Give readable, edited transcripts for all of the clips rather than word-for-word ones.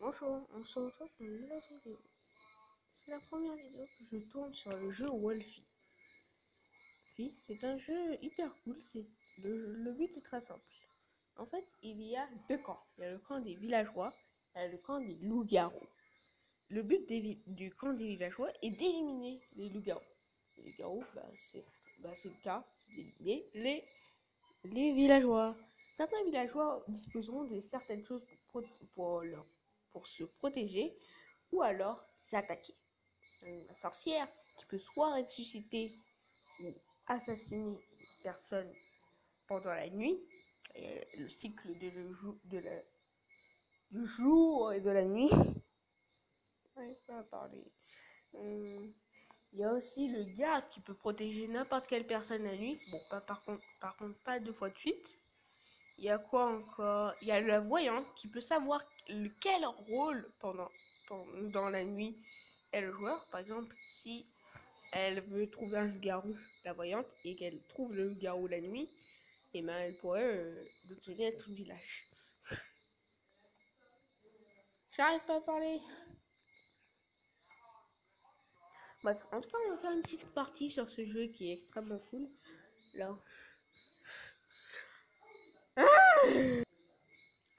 Bonjour, on se retrouve pour une nouvelle vidéo. C'est la première vidéo que je tourne sur le jeu Wolfie. C'est un jeu hyper cool, le but est très simple. En fait, il y a deux camps. Il y a le camp des villageois et le camp des loups-garous. Le but du camp des villageois est d'éliminer les loups-garous. Les loups-garous, c'est le cas, c'est d'éliminer les villageois. Certains villageois disposeront de certaines choses pour se protéger ou alors s'attaquer. La sorcière qui peut soit ressusciter ou assassiner une personne pendant la nuit, le cycle du jour et de la nuit. Ouais, pas parler. Il y a aussi le garde qui peut protéger n'importe quelle personne la nuit. Bon, par contre, pas deux fois de suite. Il y a quoi encore? Il y a la voyante qui peut savoir quel rôle dans la nuit est le joueur. Par exemple, si elle veut trouver un loup-garou, la voyante, et qu'elle trouve le loup-garou la nuit, et ben elle pourrait le donner à tout le village. J'arrête pas à parler. Bref, en tout cas, on va faire une petite partie sur ce jeu qui est extrêmement cool. Là.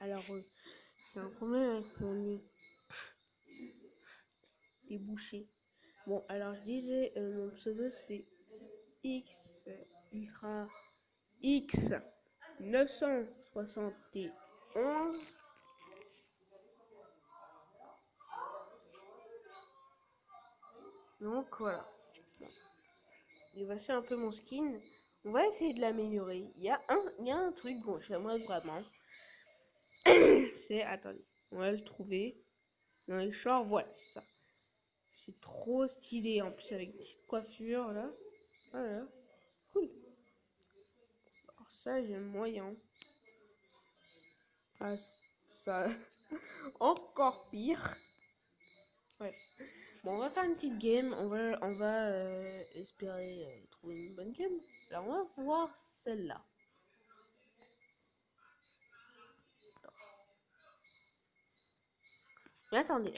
Alors, j'ai un problème avec mon nez. Les bouchées. Bon, alors je disais, mon pseudo c'est X Ultra X 971. Donc voilà. Bon. Et voici un peu mon skin. On va essayer de l'améliorer. Il y a un truc, bon, j'aimerais vraiment. Attendez, on va le trouver. Dans les shorts, voilà, c'est ça. C'est trop stylé, en plus avec une petite coiffure, là. Voilà. Cool. Alors ça, j'aime moyen. Ah, ça... Encore pire. Ouais. Bon, on va faire une petite game. On va espérer trouver une bonne game. Alors, on va voir celle-là. Mais attendez.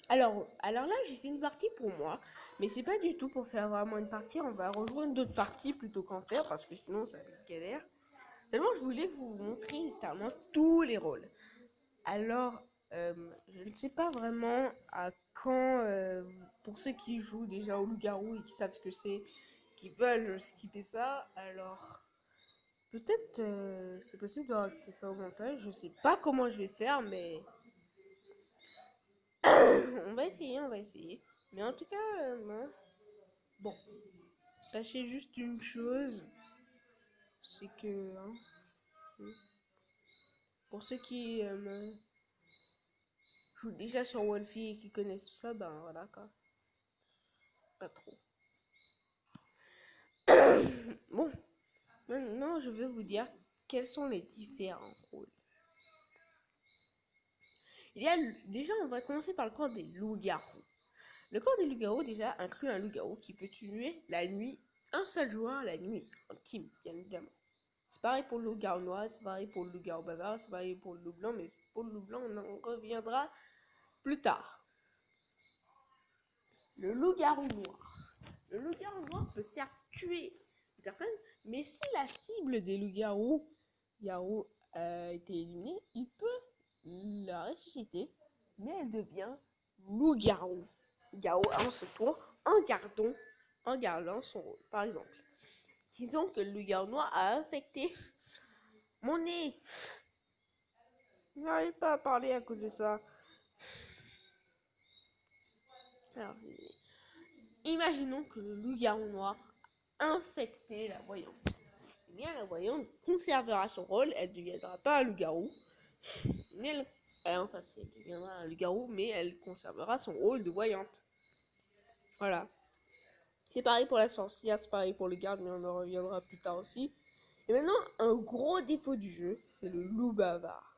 Alors là, j'ai fait une partie pour moi, mais c'est pas du tout pour faire vraiment une partie. On va rejoindre d'autres parties plutôt qu'en faire, parce que sinon ça va être galère. Tellement je voulais vous montrer notamment tous les rôles. Alors, je ne sais pas vraiment à quand, pour ceux qui jouent déjà au loup-garou et qui savent ce que c'est, qui veulent skipper ça, alors peut-être c'est possible de rajouter ça au montage. Je sais pas comment je vais faire, mais on va essayer. Mais en tout cas, bon, sachez juste une chose, c'est que pour ceux qui jouent déjà sur Wolfie et qui connaissent tout ça, ben voilà quoi. Pas trop. Bon, maintenant je vais vous dire quels sont les différents rôles. Déjà, on va commencer par le camp des loups-garous. Le camp des loups-garous déjà inclut un loup-garou qui peut tuer la nuit un seul joueur la nuit, en team, bien évidemment. C'est pareil pour le loup-garou noir, c'est pareil pour le loup-garou bavard, c'est pareil pour le loup blanc, mais pour le loup blanc, on en reviendra plus tard. Le loup-garou noir. Le loup-garou noir peut certes tuer une personne, mais si la cible des loups-garous a été éliminée, il peut la ressusciter, mais elle devient loup-garou. Garou en ce tour en gardant son rôle. Par exemple, disons que le loup-garou noir a infecté mon nez. Je n'arrive pas à parler à cause de ça. Alors, imaginons que le loup-garou noir a infecté la voyante. Eh bien, la voyante conservera son rôle, elle ne deviendra pas un loup-garou. Elle deviendra un loup-garou, mais elle conservera son rôle de voyante. Voilà. C'est pareil pour la sorcière, c'est pareil pour le garde, mais on en reviendra plus tard aussi. Et maintenant, un gros défaut du jeu, c'est le loup bavard.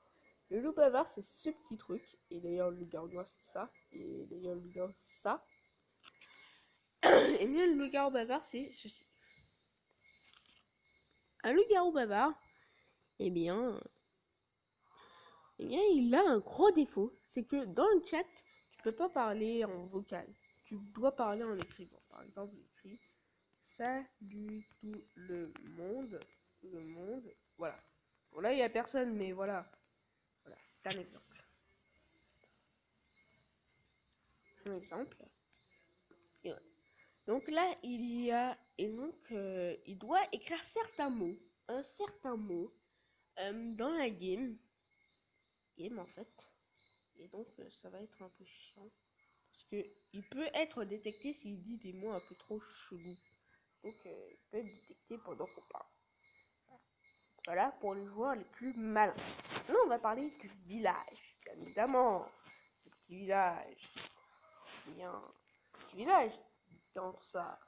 Le loup bavard, c'est ce petit truc. Et d'ailleurs, le loup-garou noir, c'est ça. Et d'ailleurs, le loup-garou, c'est ça. Et bien, le loup-garou bavard, c'est ceci. Un loup-garou bavard, eh bien, Eh bien, il a un gros défaut, c'est que dans le chat, tu peux pas parler en vocal. Tu dois parler en écrivant. Par exemple, j'écris salut tout le monde, voilà. Bon, là, il n'y a personne, mais voilà. Voilà, c'est un exemple. Un exemple. Et voilà. Donc là, il y a, et donc, il doit écrire certains mots, un certain mot, dans la game en fait. Et donc, ça va être un peu chiant. Parce que il peut être détecté s'il dit des mots un peu trop chelous. Donc, il peut être détecté pendant qu'on parle. Voilà pour les joueurs les plus malins. Maintenant, on va parler du village. Bien évidemment, le petit village. Bien, le petit village. Dans ça.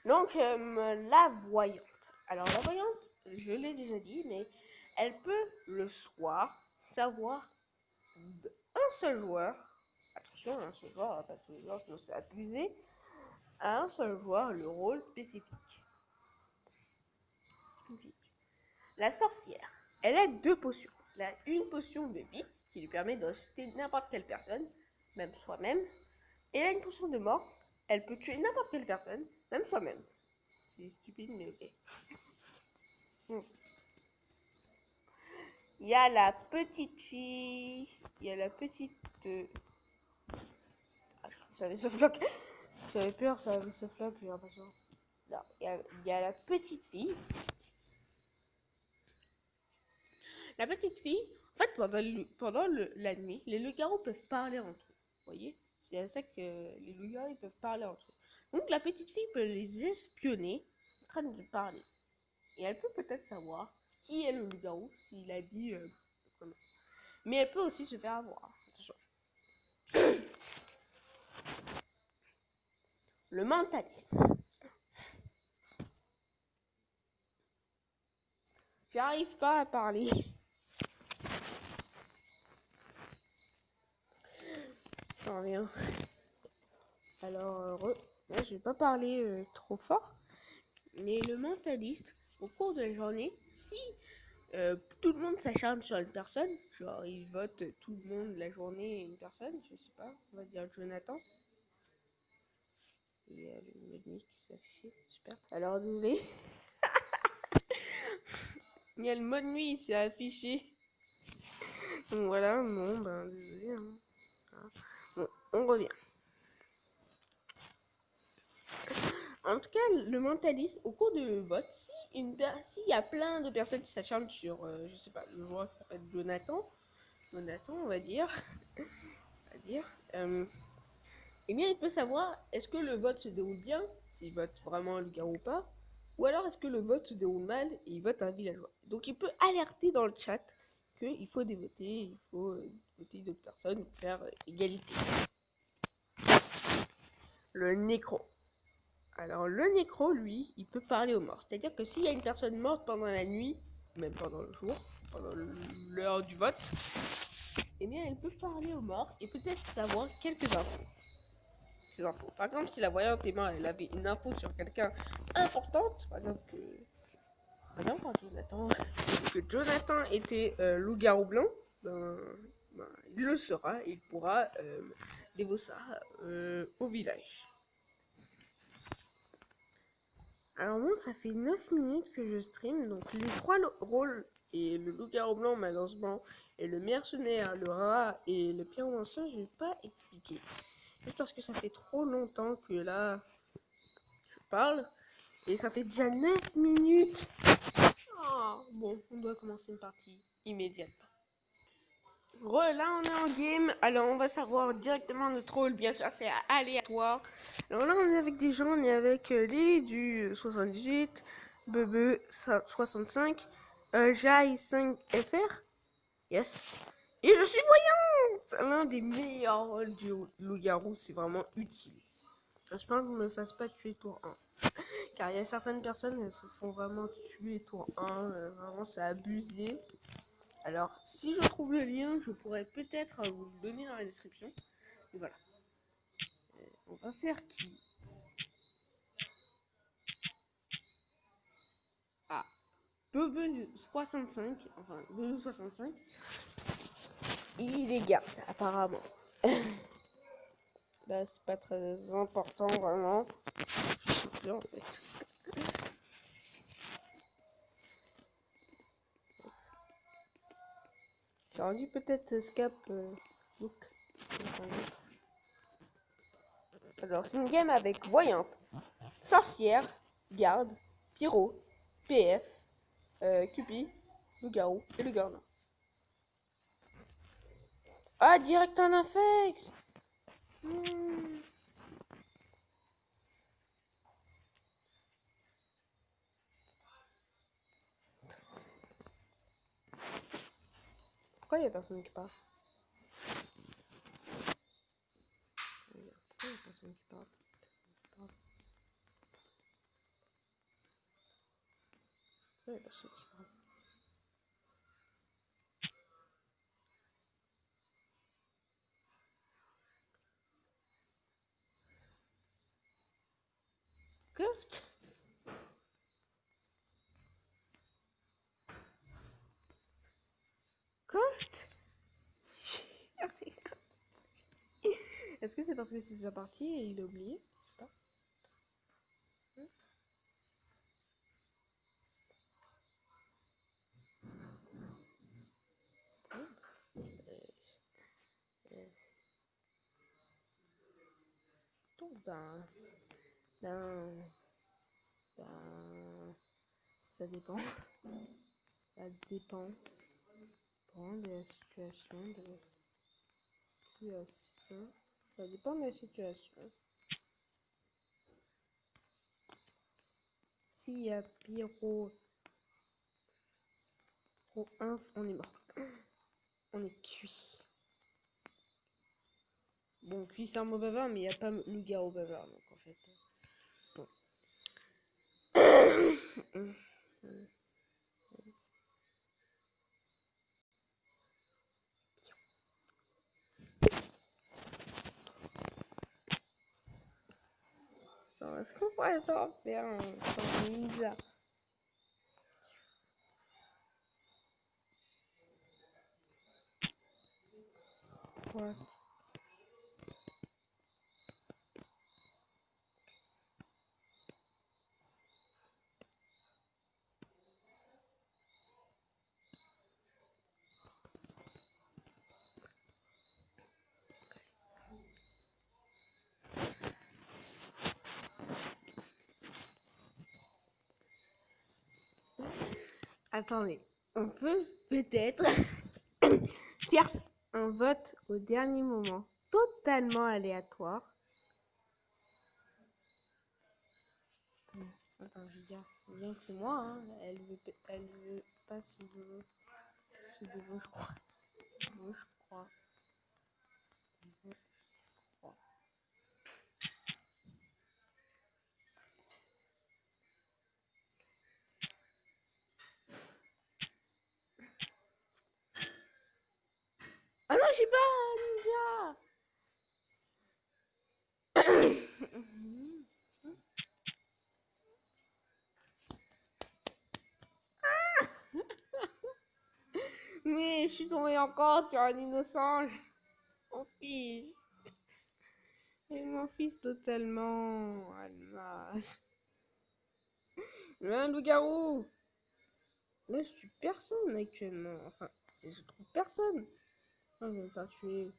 Donc, la voyante. Alors, la voyante, je l'ai déjà dit, mais elle peut le soir savoir un seul joueur. Attention, un seul joueur, pas tous les joueurs, sinon c'est abusé. À un seul joueur le rôle spécifique. La sorcière, elle a 2 potions. Elle a une potion de vie qui lui permet de citer n'importe quelle personne, même soi-même. Et elle a une potion de mort. Elle peut tuer n'importe quelle personne, même soi-même. C'est stupide, mais ok. Il y a la petite fille. Il y a la petite. Ah, ça avait ce floc. J'avais peur, ça avait ce floc, j'ai l'impression. Non, il y a la petite fille. La petite fille, en fait, pendant la nuit, les loups-garous peuvent parler entre eux. Vous voyez? C'est à ça que les loups-garous peuvent parler entre eux. Donc la petite fille peut les espionner en train de parler. Et elle peut peut-être savoir qui est le loup-garou s'il a dit comment. Mais elle peut aussi se faire avoir. Attention. Le mentaliste. J'arrive pas à parler. J'en reviens. Alors, là, je vais pas parler trop fort. Mais le mentaliste, au cours de la journée, si tout le monde s'acharne sur une personne, genre il vote tout le monde la journée une personne, je sais pas, on va dire Jonathan. Il y a le mode nuit qui s'est affiché, super. Alors désolé. Il y a le mode nuit qui s'est affiché. Donc voilà, bon ben désolé. Hein. Bon, on revient. En tout cas, le mentaliste, au cours du vote, s'il y a plein de personnes qui s'acharnent sur, je sais pas, le joueur qui s'appelle Jonathan, on va dire, eh bien, il peut savoir est-ce que le vote se déroule bien, s'il vote vraiment le gars ou pas, ou alors est-ce que le vote se déroule mal et il vote un villageois. Donc, il peut alerter dans le chat qu'il faut dévoter, il faut voter d'autres personnes pour faire égalité. Le nécro. Alors, le nécro, lui, il peut parler aux morts. C'est-à-dire que s'il y a une personne morte pendant la nuit, même pendant le jour, pendant l'heure du vote, eh bien, elle peut parler aux morts et peut-être savoir quelques infos. Par exemple, si la voyante est morte, elle avait une info sur quelqu'un importante, par exemple que Jonathan était loup-garou blanc, ben, il le saura et il pourra dévorer ça au village. Alors moi, ça fait 9 minutes que je stream, donc les 3 rôles, et le loup-garou blanc malheureusement, et le mercenaire, le rat et le pyromancien, je vais pas expliquer. Juste parce que ça fait trop longtemps que là, je parle, et ça fait déjà 9 minutes. Oh, bon, on doit commencer une partie immédiatement. Là on est en game, alors on va savoir directement notre rôle, bien sûr c'est aléatoire. Alors là on est avec des gens, on est avec Lily du 78, Bebe 65, Jai 5FR, yes. Et je suis voyant. C'est l'un des meilleurs rôles du loup-garou, c'est vraiment utile. J'espère qu'on ne me fasse pas tuer tour 1. Car il y a certaines personnes, elles se font vraiment tuer tour 1, vraiment c'est abusé. Alors, si je trouve le lien, je pourrais peut-être vous le donner dans la description. Et voilà. On va faire qui? Ah, Bubble 65, enfin Bubble 65, il les garde apparemment. Là c'est pas très important vraiment. En fait. J'aurais dit peut-être Scap Book. Alors c'est une game avec voyante, sorcière, garde, pyro, PF, Cupi, loup-garou et le garde. Ah, direct en infect. Pourquoi il y a personne qui parle? Pourquoi il y a personne qui parle? Pourquoi il y a personne qui parle? Kurt? Kurt? Est-ce que c'est parce que c'est sa partie et il a oublié? Je sais pas. Donc ça dépend. Ça dépend. De la situation, Ça dépend de la situation. S'il y a Pyro au 1, on est mort. On est cuit. Bon, cuit c'est un mot bavard, mais il n'y a pas loup-garou bavard, donc en fait. Bon. Attends, est-ce qu'on pourrait pas faire un ninja? What? Attendez, on peut peut-être faire un vote au dernier moment, totalement aléatoire. Attends, je vais dire bien que c'est moi, hein. Elle veut pas se dévoiler, je crois. Moi, je crois. Ah non, je sais pas, ninja. Mais je suis tombée encore sur un innocent. Je m'en fiche. Je m'en fiche totalement. Almas. Un loup-garou. Là, je tue personne actuellement. Enfin, je trouve personne. Ah, je vais me faire tuer.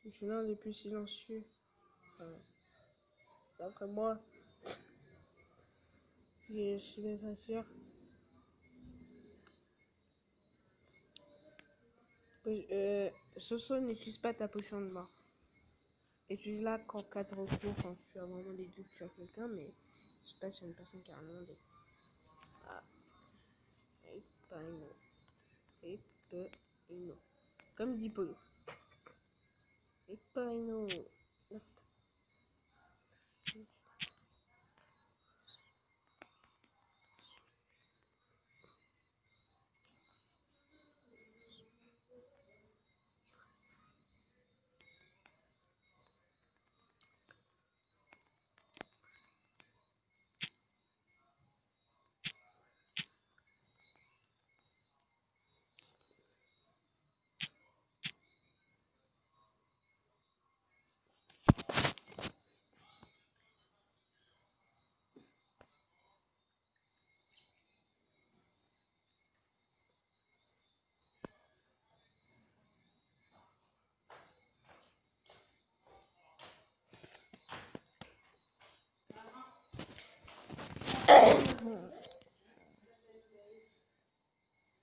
Je suis l'un des plus silencieux. Enfin, d'après moi. Si je suis bien sûr. Soso, n'utilise pas ta potion de mort. Utilise-la qu'en cas de recours, quand tu as vraiment des doutes sur quelqu'un, mais je sais pas sur une personne qui a rien demandé. Ah. Et pas une. Comme dit Polo. Et pas une.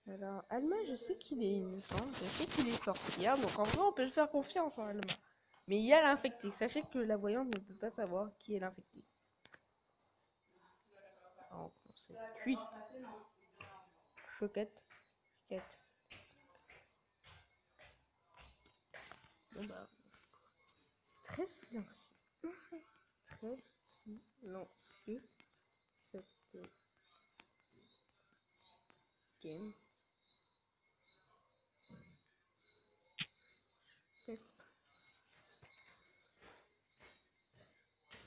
Alors, Alma, je sais qu'il est innocent, je sais qu'il est sorcière, donc en vrai, on peut faire confiance en Alma. Mais il y a l'infecté. Sachez que la voyante ne peut pas savoir qui est l'infecté. Alors, c'est cuit. Choquette. Choquette. Bon bah, c'est très silencieux. Très silencieux. Cette game.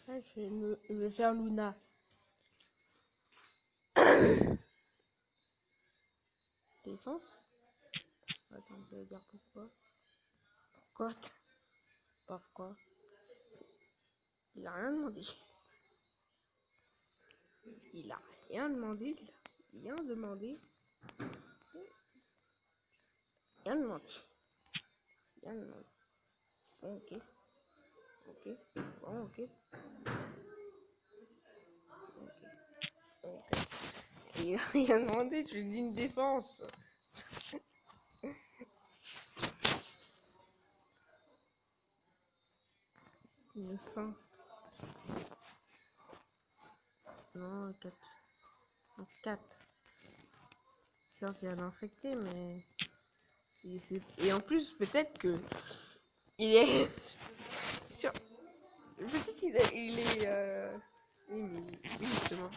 Ah, je vais faire Luna. Défense. Attends, je vais dire pourquoi. Pourquoi? Il a rien demandé. Il a rien demandé. Rien demandé. Rien demandé. Rien demandé. Bon, ok. Ok. Bon, ok. Ok. Il a rien demandé, tu lui dis une défense. Le sang. Non, 4. 4. Certes, il y a l'infecté, mais... Et en plus, peut-être que... Il est... Peut-être qu'il est... Oui, justement.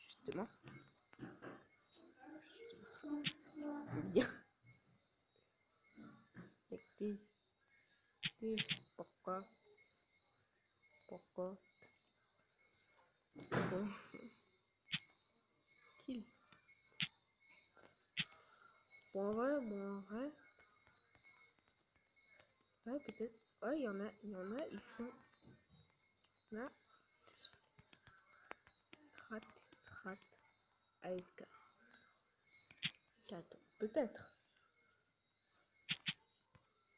Justement. Bien. Infecté. Pourquoi? Kill. Bon, en vrai. Ouais, peut-être. Ouais, il y en a, ils sont là. Strat, AFK. 4. Peut-être.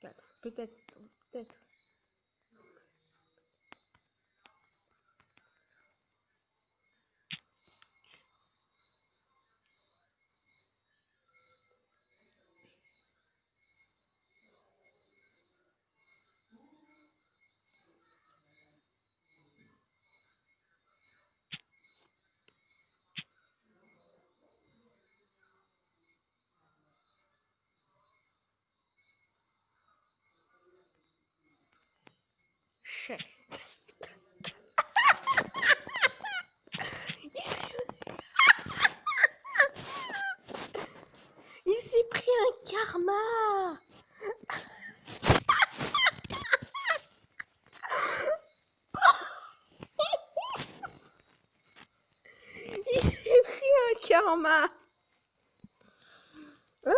4. Peut-être. Chais. Il s'est pris un karma. Il s'est pris un karma. Oh là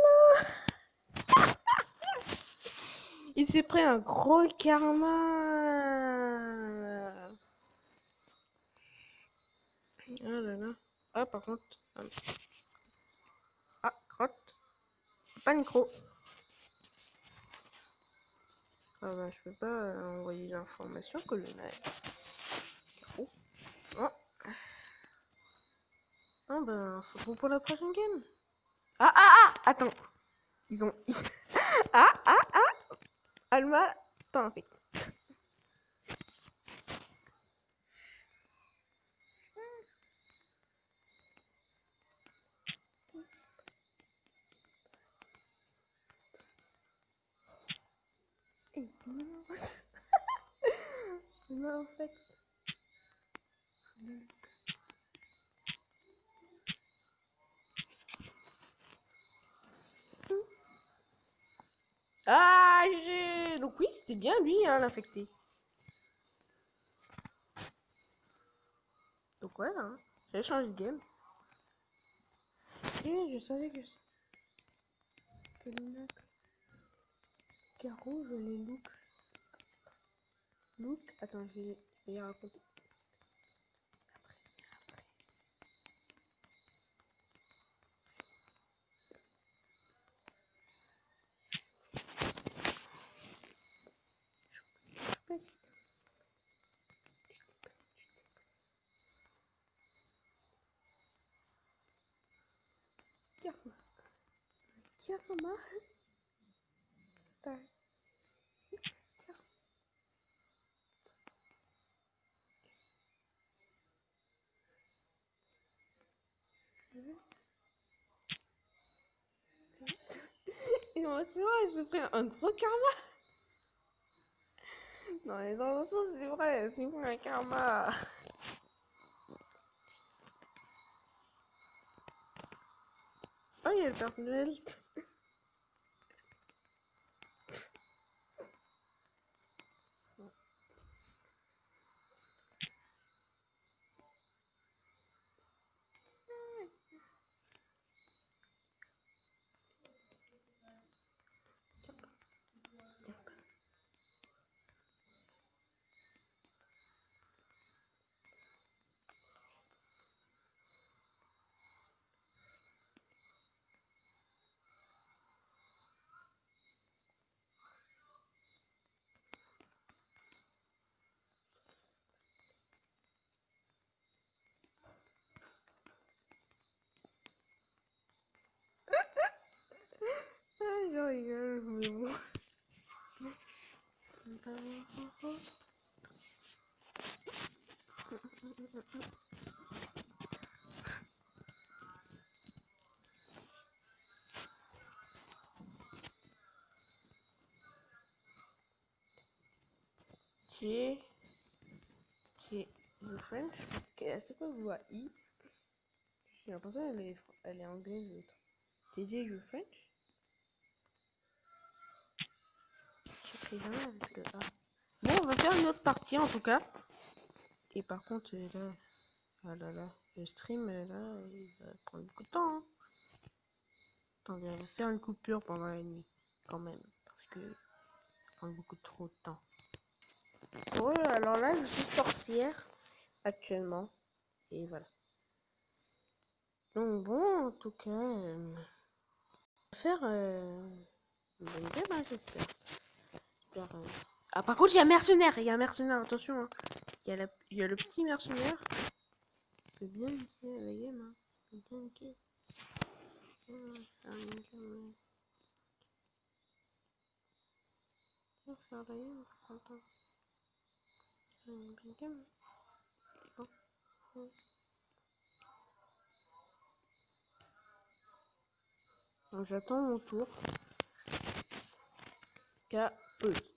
là. Il s'est pris un gros karma. Oh là là. Ah, par contre. Ah, crotte. Pas de micro. Ah bah, je peux pas envoyer l'information que le Oh. Oh. Ah ben, c'est bon pour la prochaine game. Attends. Ils ont... Alma, pas infecté. Non, en fait. Ah, GG. Donc oui, c'était bien lui, hein, l'infecté. Donc voilà, hein. J'ai changé de game. Et je savais que Luna... Caro, je l'ai look. Attends, je vais y raconter. Karma. Karma. Karma. Et moi, c'est vrai, elle s'est pris un gros karma. Non, mais dans le sens, c'est vrai, elle s'est pris un karma. Oh, il y a le Père Noël. Ah, je rigole, mais bon. J'ai le French, parce qu'à chaque fois que je vois I, j'ai l'impression qu'elle est anglaise l'autre. Did you French? J'écris jamais avec le A. Bon, on va faire une autre partie en tout cas. Et par contre, là, ah là là, le stream, là, il va prendre beaucoup de temps. Hein. Attendez, on va faire une coupure pendant la nuit, quand même, parce que ça prend beaucoup trop de temps. Ouais, alors là, je suis sorcière actuellement, et voilà. Donc bon, en tout cas, on va faire une bonne game, hein, j'espère. Ah, par contre, il y a un mercenaire, attention. Hein. Il y a le petit mercenaire. Il peut bien niquer la game, hein. Il peut bien niquer. Faire la game, attends. Une game. J'attends mon tour. Pause.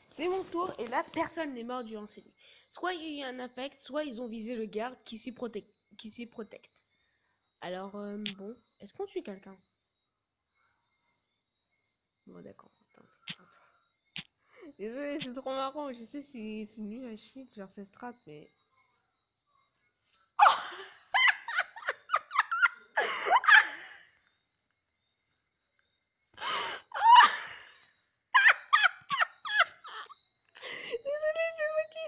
C'est mon tour et là personne n'est mort durant cette nuit. Soit il y a eu un affect, soit ils ont visé le garde qui s'y protecte. Alors bon, est-ce qu'on tue quelqu'un? Bon d'accord. Désolé, c'est trop marrant. Je sais si c'est nul à chier de faire cette strat, mais. Désolé, c'est moi qui.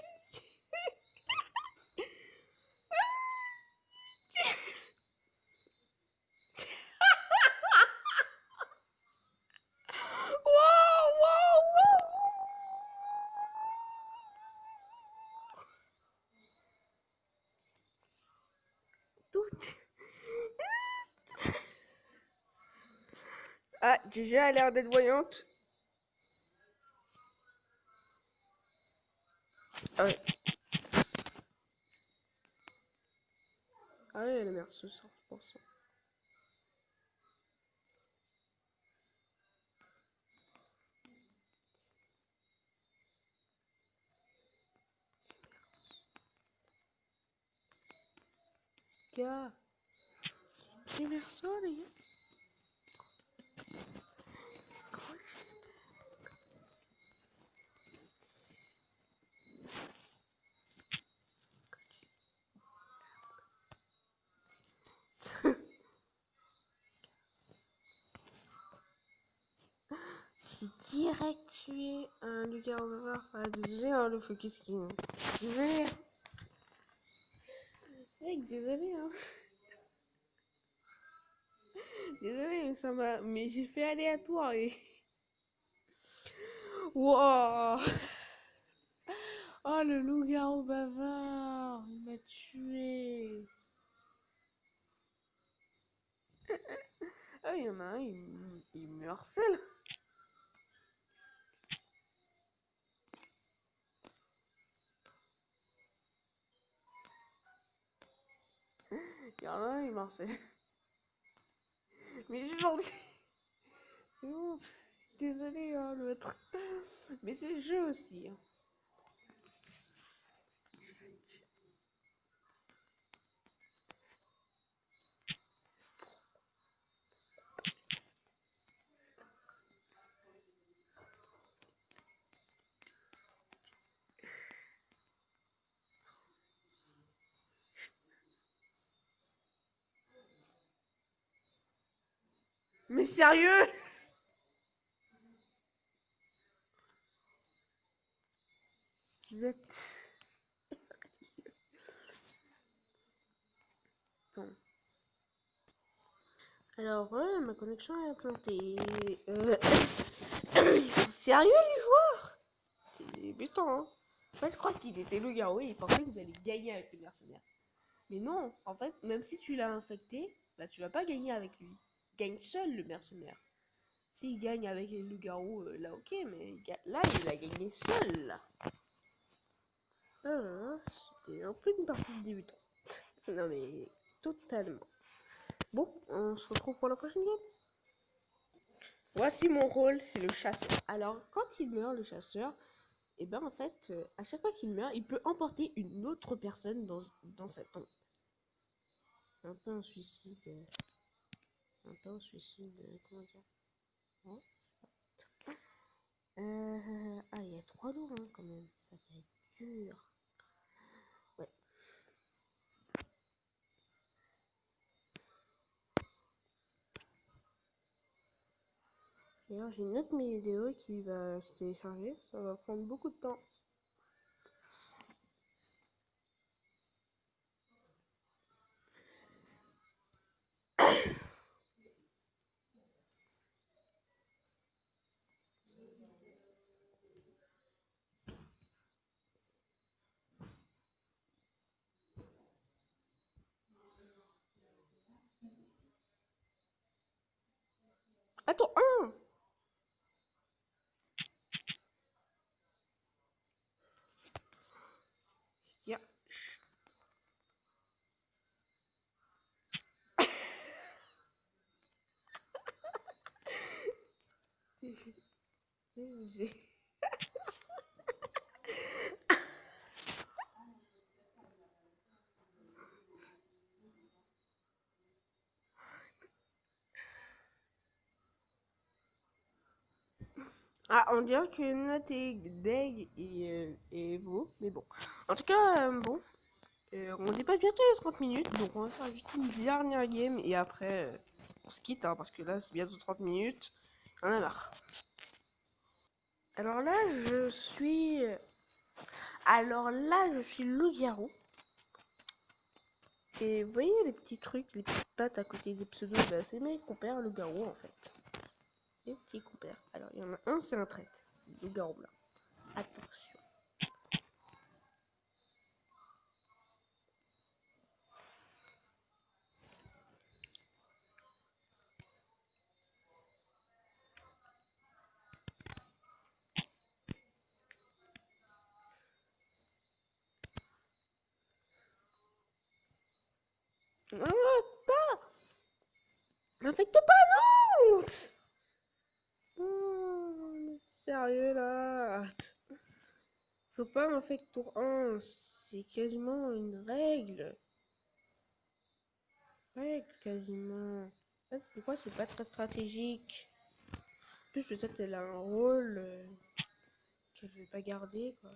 Wow, wow, wow. Tout. Ah, Gigi a l'air d'être voyante. Ah ouais. Ah ouais, la merde, ce 100%. Gars. C'est merceau, les gars. J'ai direct tué un Lucas Overver. Ah, désolé, hein, le focus qui. Désolé. Mec, désolé, hein. Désolé, mais ça m'a. Mais j'ai fait aléatoire et. Wow! Oh, le loup-garou bavard! Il m'a tué! Ah, il y en a un, il me harcèle. Il y en a un, il me harcèle. Mais j'ai gentil. C'est bon, désolé, hein, l'autre. Mais c'est le jeu aussi. Hein. Mais sérieux? Z. Attends. Alors, ma connexion est plantée. Ils sont sérieux, les joueurs? C'est débutant, hein. En fait, je crois qu'il était loup-garou et il pensait que vous allez gagner avec le mercenaire. Mais non, en fait, même si tu l'as infecté, bah tu vas pas gagner avec lui. Il gagne seul, le mercenaire. S'il gagne avec les loups-garous, là ok, mais là, il a gagné seul, là. C'était un peu une partie de débutant. Non mais, totalement. Bon, on se retrouve pour la prochaine game. Voici mon rôle, c'est le chasseur. Alors, quand il meurt, le chasseur, et ben en fait, à chaque fois qu'il meurt, il peut emporter une autre personne dans sa tombe. C'est un peu un suicide. Un peu un suicide, comment dire. Ouais. Ah, il y a 3 jours hein, quand même, ça va être dur. Ouais. D'ailleurs, j'ai une autre vidéo qui va se télécharger, ça va prendre beaucoup de temps. Attends, un. Yeah. Ah, on dirait que Nat est deg et vous, mais bon. En tout cas, bon, on dépasse bientôt les 30 minutes, donc on va faire juste une dernière game et après, on se quitte, hein, parce que là, c'est bientôt 30 minutes. On en a marre. Alors là, je suis... loup-garou. Et vous voyez les petits trucs, les petites pattes à côté des pseudos, bah, c'est mes compères loup-garou en fait. Les petits compères. Alors, il y en a un, c'est un traître. Loup-garou blanc. Attention. Non, pas. M'infecte pas, non. Oh, sérieux là. Faut pas m'infecter tour 1. C'est quasiment une règle. Règle quasiment. En fait, pourquoi c'est pas très stratégique? En plus, peut-être qu'elle a un rôle qu'elle veut pas garder, quoi.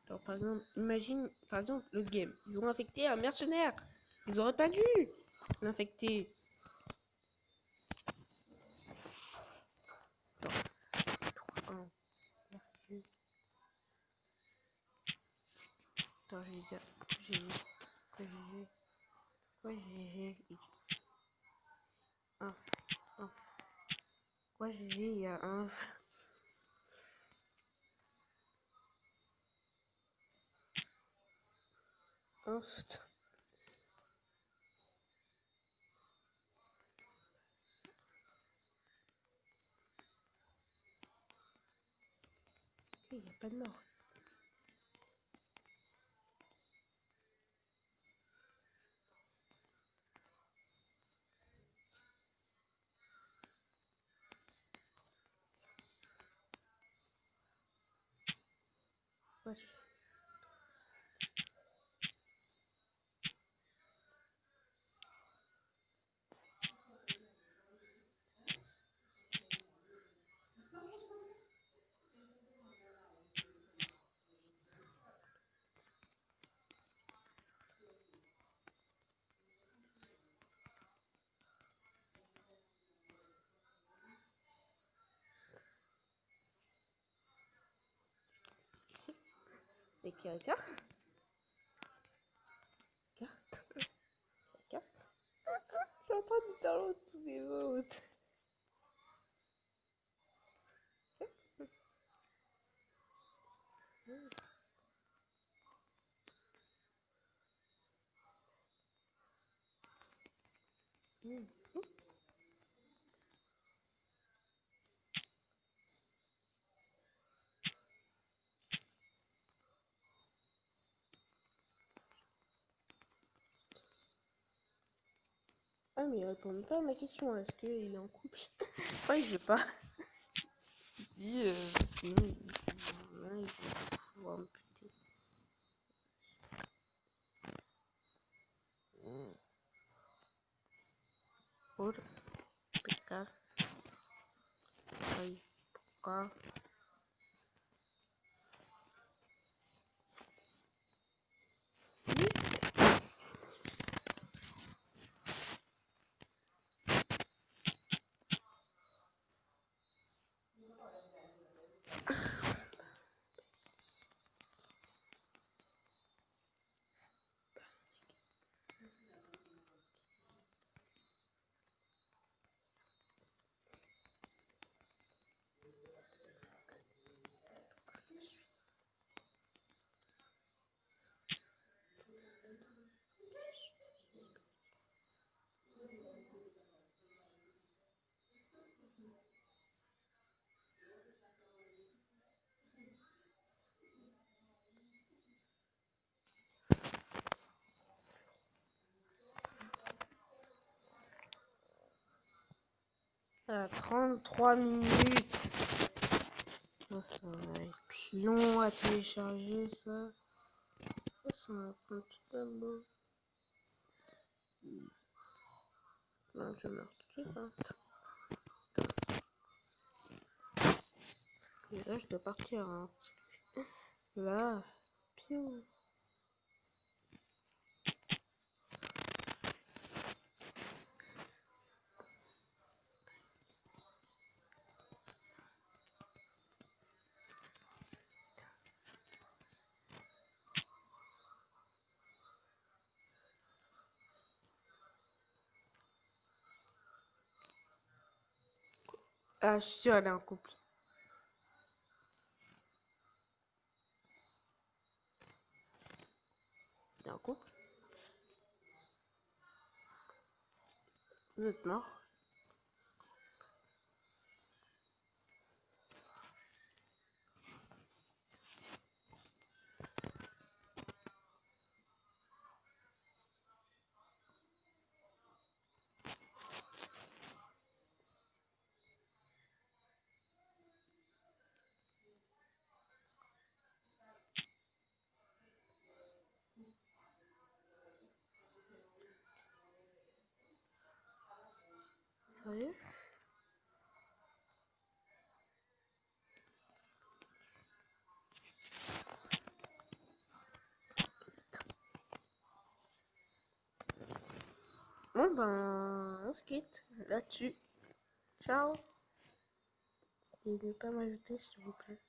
Alors, par exemple, imagine, par exemple, le game. Ils ont infecté un mercenaire. Ils auraient pas dû l'infecter. Attends, sérieux. Attends, je vais dire. GG. Quoi, GG? Quoi, GG? Un. Un. Quoi, GG? Il y a un. Un. n'y a pas de mort. Voici. Et carte. Carte. Carte. Je suis en train de download tous des votes. Ah mais il répond pas à ma question, est-ce qu'il est en couple? Ouais, je sais pas. Il dit sinon il va pouvoir me puter. Pour picar. Ay, pourquoi? À 33 minutes. Oh, ça va être long à télécharger ça. Oh, ça va prendre tout un beau. Non, je meurs tout de suite. Hein. Et là, je dois partir. Hein. Là, piou. Ah, je suis sûre, elle est en couple. Elle est en couple. Vous êtes mort. Sérieux? Bon ben, on se quitte là-dessus. Ciao. N'hésitez pas à m'ajouter s'il vous plaît.